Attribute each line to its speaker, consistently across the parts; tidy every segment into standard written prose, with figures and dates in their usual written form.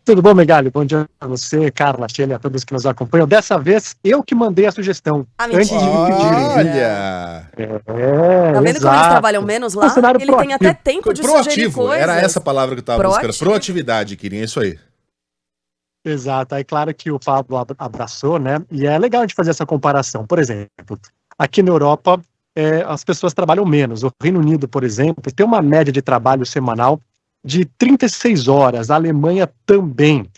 Speaker 1: Tudo bom, Megali? Bom dia a você, Carla, Sheila, a todos que nos acompanham. Dessa vez, eu que mandei a sugestão,
Speaker 2: Ah,
Speaker 1: antes de me pedirem, viu?
Speaker 3: Olha!
Speaker 2: tá vendo como eles trabalham
Speaker 1: Exato.
Speaker 2: menos lá?
Speaker 1: Funcionário
Speaker 2: Ele tem até
Speaker 1: proativo.
Speaker 2: tempo de sugerir
Speaker 3: Proativo, era essa
Speaker 2: coisas.
Speaker 3: palavra que eu tava buscando. Proatividade, queria isso aí.
Speaker 1: Exato. Aí, claro que o Pablo abraçou, né? E é legal a gente fazer essa comparação. Por exemplo, aqui na Europa, as pessoas trabalham menos. O Reino Unido, por exemplo, tem uma média de trabalho semanal de 36 horas. A Alemanha também.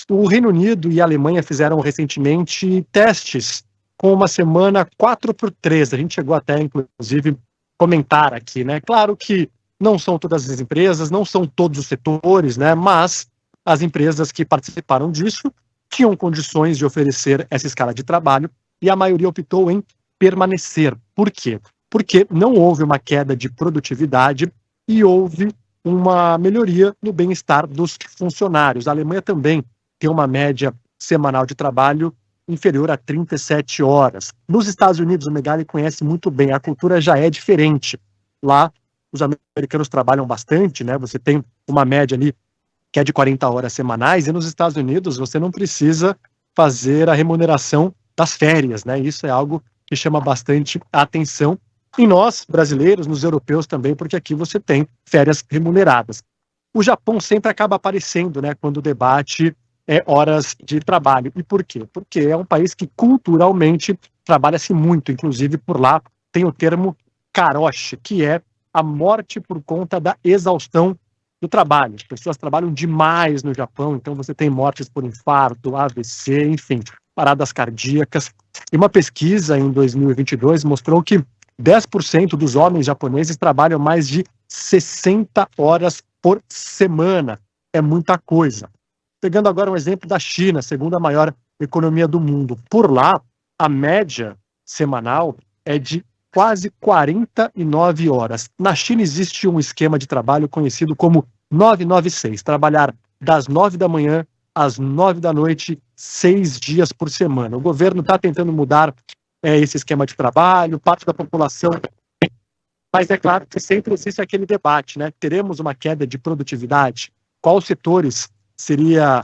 Speaker 1: O Reino Unido e a Alemanha fizeram recentemente testes com uma semana 4x3. A gente chegou até, inclusive, comentar aqui, né? Claro que não são todas as empresas, não são todos os setores, né? Mas as empresas que participaram disso tinham condições de oferecer essa escala de trabalho e a maioria optou em permanecer. Por quê? Porque não houve uma queda de produtividade e houve uma melhoria no bem-estar dos funcionários. A Alemanha também tem uma média semanal de trabalho inferior a 37 horas. Nos Estados Unidos, o Megali conhece muito bem, a cultura já é diferente. Lá, os americanos trabalham bastante, né? Você tem uma média ali que é de 40 horas semanais, e nos Estados Unidos você não precisa fazer a remuneração das férias, né? Isso é algo que chama bastante a atenção. E nós, brasileiros, nos europeus também, porque aqui você tem férias remuneradas. O Japão sempre acaba aparecendo, né, quando o debate é horas de trabalho. E por quê? Porque é um país que culturalmente trabalha-se muito, inclusive por lá tem o termo karoshi, que é a morte por conta da exaustão do trabalho. As pessoas trabalham demais no Japão, então você tem mortes por infarto, AVC, enfim, paradas cardíacas. E uma pesquisa em 2022 mostrou que 10% dos homens japoneses trabalham mais de 60 horas por semana. É muita coisa. Pegando agora um exemplo da China, segunda maior economia do mundo. Por lá, a média semanal é de quase 49 horas. Na China existe um esquema de trabalho conhecido como 996, trabalhar das 9 da manhã às 9 da noite, 6 dias por semana. O governo está tentando mudar esse esquema de trabalho, parte da população, mas é claro que sempre existe aquele debate, né? Teremos uma queda de produtividade? Quais setores seria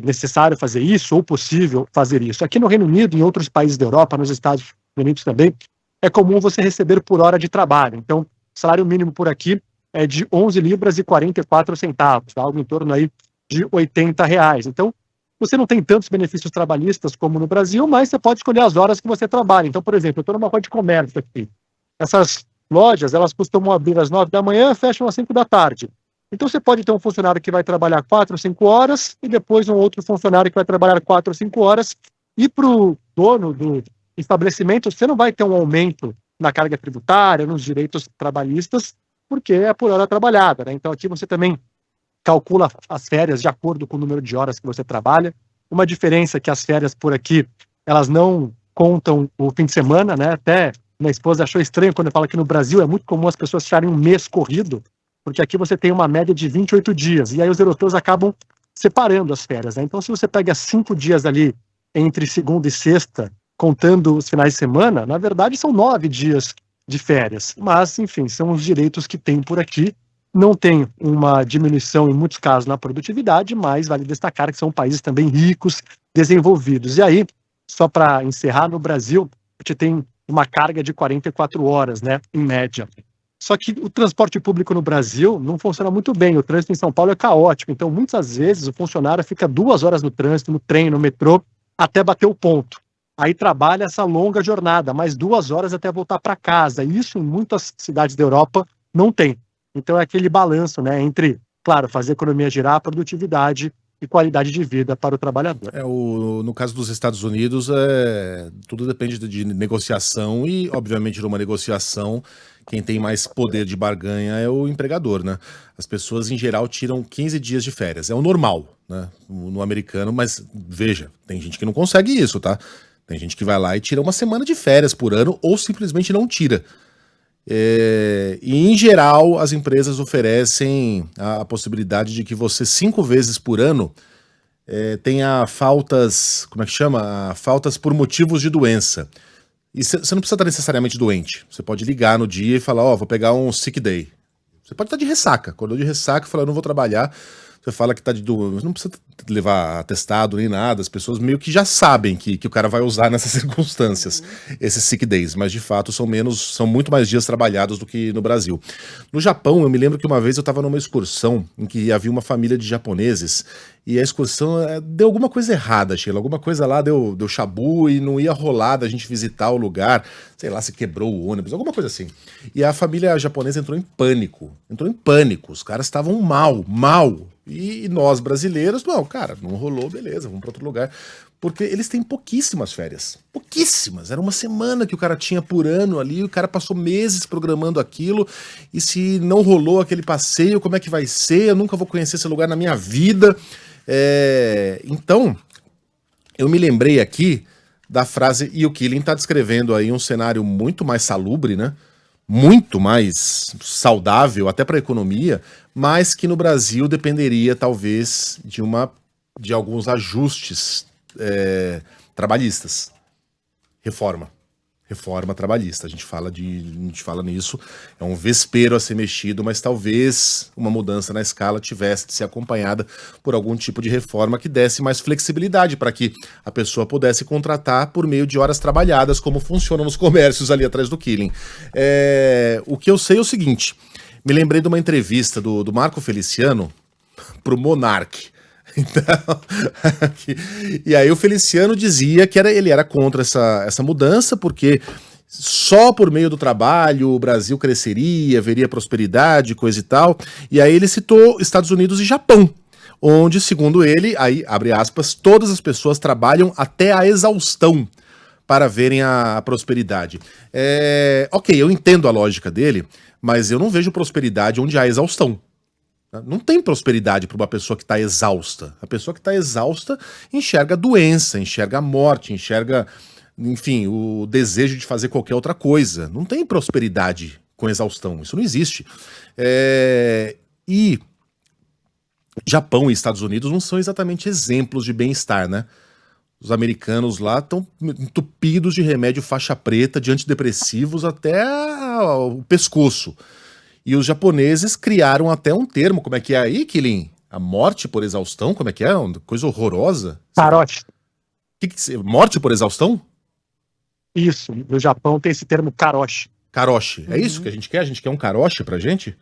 Speaker 1: necessário fazer isso ou possível fazer isso? Aqui no Reino Unido, em outros países da Europa, nos Estados Unidos também, é comum você receber por hora de trabalho. Então, o salário mínimo por aqui é de 11 libras e 44 centavos, algo em torno aí de R$ 80. Então, você não tem tantos benefícios trabalhistas como no Brasil, mas você pode escolher as horas que você trabalha. Então, por exemplo, eu estou numa rua de comércio aqui. Essas lojas, elas costumam abrir às 9 da manhã e fecham às 5 da tarde. Então, você pode ter um funcionário que vai trabalhar 4 ou 5 horas e depois um outro funcionário que vai trabalhar 4 ou 5 horas. E para o dono do estabelecimento, você não vai ter um aumento na carga tributária, nos direitos trabalhistas, porque é por hora trabalhada, né? Então, aqui você também calcula as férias de acordo com o número de horas que você trabalha. Uma diferença é que as férias por aqui, elas não contam o fim de semana, né? Até minha esposa achou estranho quando eu falo que no Brasil é muito comum as pessoas ficharem um mês corrido, porque aqui você tem uma média de 28 dias, e aí os europeus acabam separando as férias, né? Então, se você pega 5 dias ali entre segunda e sexta, contando os finais de semana, na verdade são 9 dias de férias. Mas, enfim, são os direitos que tem por aqui. Não tem uma diminuição, em muitos casos, na produtividade, mas vale destacar que são países também ricos, desenvolvidos. E aí, só para encerrar, no Brasil, a gente tem uma carga de 44 horas, né, em média. Só que o transporte público no Brasil não funciona muito bem. O trânsito em São Paulo é caótico. Então, muitas vezes, o funcionário fica 2 horas no trânsito, no trem, no metrô, até bater o ponto. Aí trabalha essa longa jornada, mais 2 horas até voltar para casa. Isso em muitas cidades da Europa não tem. Então é aquele balanço, né, entre, claro, fazer a economia girar, produtividade e qualidade de vida para o trabalhador.
Speaker 3: No caso dos Estados Unidos, tudo depende de negociação e, obviamente, numa negociação, quem tem mais poder de barganha é o empregador, né? As pessoas, em geral, tiram 15 dias de férias. É o normal, né, no americano, mas, veja, tem gente que não consegue isso, tá? Tem gente que vai lá e tira uma semana de férias por ano ou simplesmente não tira. E, em geral, as empresas oferecem a possibilidade de que você 5 vezes por ano tenha faltas, como é que chama? Faltas por motivos de doença. E você não precisa estar necessariamente doente. Você pode ligar no dia e falar, vou pegar um sick day. Você pode estar de ressaca. Acordou de ressaca e falar, eu não vou trabalhar. você fala que não precisa levar atestado nem nada, as pessoas meio que já sabem que o cara vai usar nessas circunstâncias, esses sick days, mas de fato são muito mais dias trabalhados do que no Brasil. No Japão, eu me lembro que uma vez eu estava numa excursão em que havia uma família de japoneses e a excursão deu alguma coisa errada, Sheila, alguma coisa lá deu chabu e não ia rolar da gente visitar o lugar, sei lá, se quebrou o ônibus, alguma coisa assim. E a família japonesa entrou em pânico, os caras estavam mal. E nós brasileiros, não, cara, não rolou, beleza, vamos para outro lugar. Porque eles têm pouquíssimas férias. Pouquíssimas. Era uma semana que o cara tinha por ano ali, o cara passou meses programando aquilo, e se não rolou aquele passeio, como é que vai ser? Eu nunca vou conhecer esse lugar na minha vida. Então, eu me lembrei aqui da frase, e o Killing está descrevendo aí um cenário muito mais salubre, né? Muito mais saudável, até para a economia, mas que no Brasil dependeria, talvez, de alguns ajustes trabalhistas. Reforma trabalhista. A gente fala nisso, é um vespeiro a ser mexido, mas talvez uma mudança na escala tivesse de ser acompanhada por algum tipo de reforma que desse mais flexibilidade para que a pessoa pudesse contratar por meio de horas trabalhadas, como funciona nos comércios ali atrás do Killing. O que eu sei é o seguinte, me lembrei de uma entrevista do Marco Feliciano pro Monark. Então, e aí o Feliciano dizia que ele era contra essa mudança, porque só por meio do trabalho o Brasil cresceria, haveria prosperidade, coisa e tal. E aí ele citou Estados Unidos e Japão, onde, segundo ele, aí, abre aspas, todas as pessoas trabalham até a exaustão para verem a prosperidade. Ok, eu entendo a lógica dele, mas eu não vejo prosperidade onde há exaustão. Não tem prosperidade para uma pessoa que está exausta. A pessoa que está exausta enxerga a doença, enxerga a morte, enxerga, enfim, o desejo de fazer qualquer outra coisa. Não tem prosperidade com exaustão, isso não existe. E Japão e Estados Unidos não são exatamente exemplos de bem-estar, né? Os americanos lá estão entupidos de remédio faixa preta, de antidepressivos até o pescoço. E os japoneses criaram até um termo, como é que é aí, Killing? A morte por exaustão, como é que é? Uma coisa horrorosa.
Speaker 1: Karoshi.
Speaker 3: Morte por exaustão?
Speaker 1: Isso, no Japão tem esse termo karoshi.
Speaker 3: Karoshi, é isso que a gente quer? A gente quer um karoshi pra gente?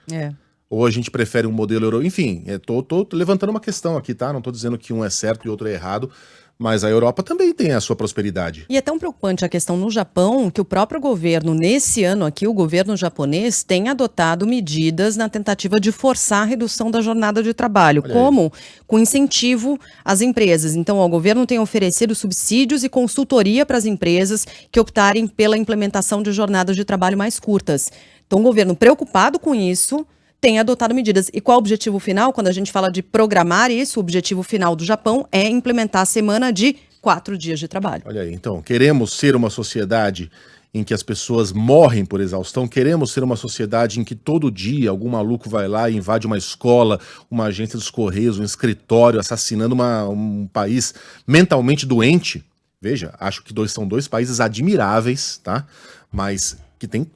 Speaker 3: Ou a gente prefere um modelo europeu? Enfim, tô levantando uma questão aqui, tá? Não tô dizendo que um é certo e outro é errado, mas a Europa também tem a sua prosperidade.
Speaker 2: E é tão preocupante a questão no Japão que o próprio governo, nesse ano aqui, o governo japonês tem adotado medidas na tentativa de forçar a redução da jornada de trabalho, como com incentivo às empresas. Então, o governo tem oferecido subsídios e consultoria para as empresas que optarem pela implementação de jornadas de trabalho mais curtas. Então, o governo, preocupado com isso, tem adotado medidas. E qual é o objetivo final? Quando a gente fala de programar isso, o objetivo final do Japão é implementar a semana de 4 dias de trabalho.
Speaker 3: Olha aí, então, queremos ser uma sociedade em que as pessoas morrem por exaustão, queremos ser uma sociedade em que todo dia algum maluco vai lá e invade uma escola, uma agência dos Correios, um escritório, assassinando um país mentalmente doente. Veja, acho que são dois países admiráveis, tá? Mas que tem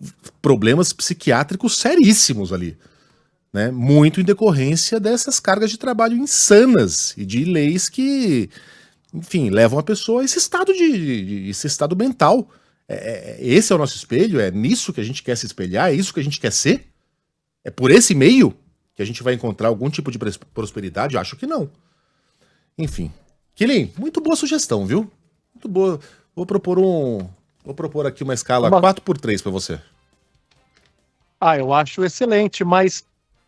Speaker 3: problemas psiquiátricos seríssimos ali. Né, muito em decorrência dessas cargas de trabalho insanas e de leis que, enfim, levam a pessoa a esse estado mental. Esse é o nosso espelho? É nisso que a gente quer se espelhar? É isso que a gente quer ser? É por esse meio que a gente vai encontrar algum tipo de prosperidade? Acho que não. Enfim. Killing, muito boa sugestão, viu? Muito boa. Vou propor aqui uma escala 4x3 para você.
Speaker 1: Eu acho excelente, mas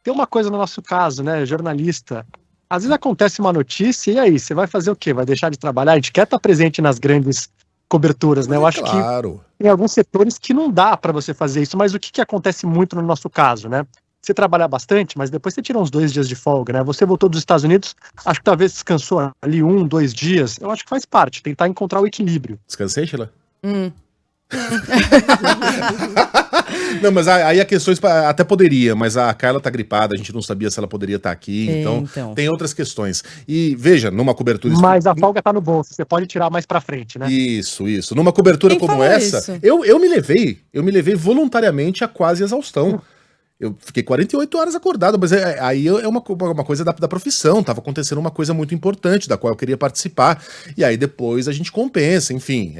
Speaker 1: tem uma coisa no nosso caso, né, jornalista. Às vezes acontece uma notícia e aí, você vai fazer o quê? Vai deixar de trabalhar? A gente quer estar presente nas grandes coberturas, né? Eu acho que tem alguns setores que não dá para você fazer isso, mas o que acontece muito no nosso caso, né? Você trabalha bastante, mas depois você tira uns 2 dias de folga, né? Você voltou dos Estados Unidos, acho que talvez descansou ali 1, 2 dias. Eu acho que faz parte, tentar encontrar o equilíbrio.
Speaker 3: Descansei, Sheila? Não, mas aí a questões até poderia, mas a Carla tá gripada, a gente não sabia se ela poderia estar aqui, então tem outras questões. E veja, numa cobertura...
Speaker 1: Mas a folga tá no bolso, você pode tirar mais pra frente, né?
Speaker 3: Isso. Numa cobertura como essa, eu me levei voluntariamente a quase exaustão. Eu fiquei 48 horas acordado, mas aí é uma coisa da profissão, tava acontecendo uma coisa muito importante, da qual eu queria participar, e aí depois a gente compensa, enfim.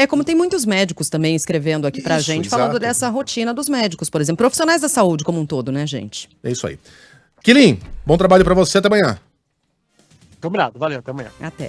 Speaker 2: Como tem muitos médicos também escrevendo aqui pra gente,
Speaker 3: exato.
Speaker 2: falando dessa rotina dos médicos, por exemplo, profissionais da saúde como um todo, né, gente?
Speaker 3: É isso aí. Quilin, bom trabalho pra você, até amanhã.
Speaker 1: Combinado, valeu, até amanhã.
Speaker 2: Até.